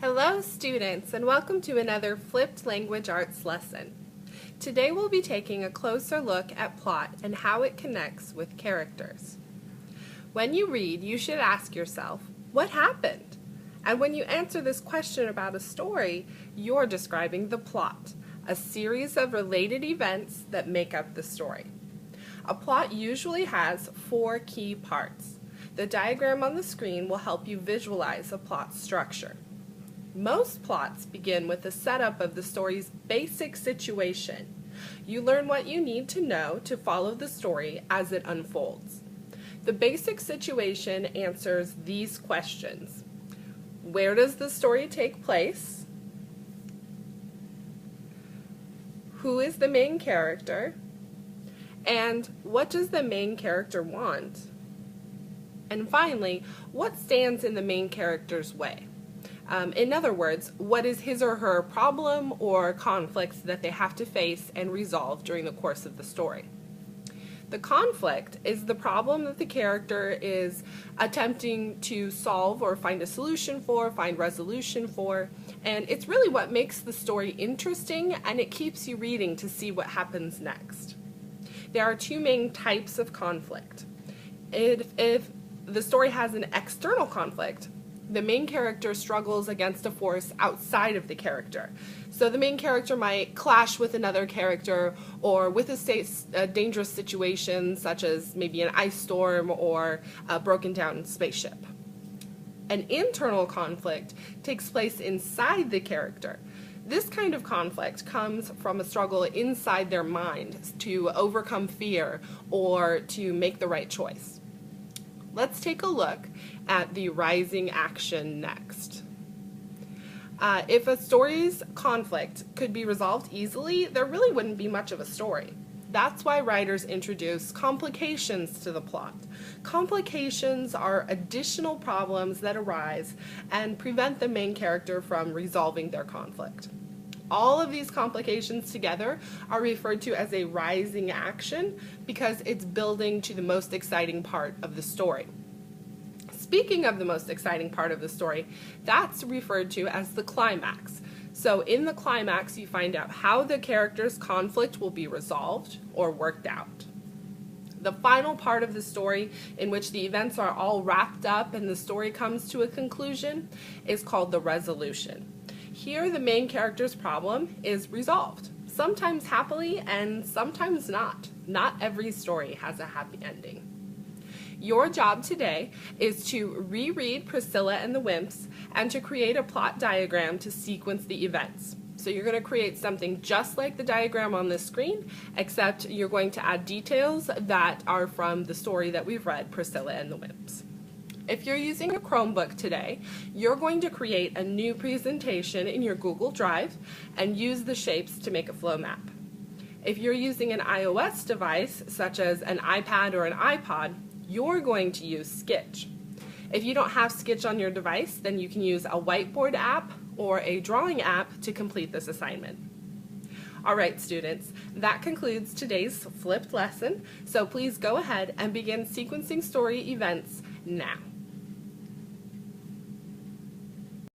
Hello students, and welcome to another flipped language arts lesson. Today we'll be taking a closer look at plot and how it connects with characters. When you read, you should ask yourself, what happened? And when you answer this question about a story, you're describing the plot, a series of related events that make up the story. A plot usually has 4 key parts. The diagram on the screen will help you visualize a plot structure. Most plots begin with the setup of the story's basic situation. You learn what you need to know to follow the story as it unfolds. The basic situation answers these questions. Where does the story take place? Who is the main character? And what does the main character want? And finally, what stands in the main character's way? In other words, what is his or her problem or conflict that they have to face and resolve during the course of the story? The conflict is the problem that the character is attempting to solve or find a solution for, find resolution for, and it's really what makes the story interesting, and it keeps you reading to see what happens next. There are 2 main types of conflict. If the story has an external conflict, the main character struggles against a force outside of the character. So the main character might clash with another character or with a dangerous situation such as maybe an ice storm or a broken down spaceship. An internal conflict takes place inside the character. This kind of conflict comes from a struggle inside their mind to overcome fear or to make the right choice. Let's take a look at the rising action next. If a story's conflict could be resolved easily, there really wouldn't be much of a story. That's why writers introduce complications to the plot. Complications are additional problems that arise and prevent the main character from resolving their conflict. All of these complications together are referred to as a rising action because it's building to the most exciting part of the story. Speaking of the most exciting part of the story, that's referred to as the climax. So in the climax, you find out how the character's conflict will be resolved or worked out. The final part of the story, in which the events are all wrapped up and the story comes to a conclusion, is called the resolution. Here, the main character's problem is resolved, sometimes happily and sometimes not. Not every story has a happy ending. Your job today is to reread Priscilla and the Wimps and to create a plot diagram to sequence the events. So you're going to create something just like the diagram on the screen, except you're going to add details that are from the story that we've read, Priscilla and the Wimps. If you're using a Chromebook today, you're going to create a new presentation in your Google Drive and use the shapes to make a flow map. If you're using an iOS device, such as an iPad or an iPod, you're going to use Sketch. If you don't have Sketch on your device, then you can use a whiteboard app or a drawing app to complete this assignment. Alright students, that concludes today's flipped lesson, so please go ahead and begin sequencing story events now.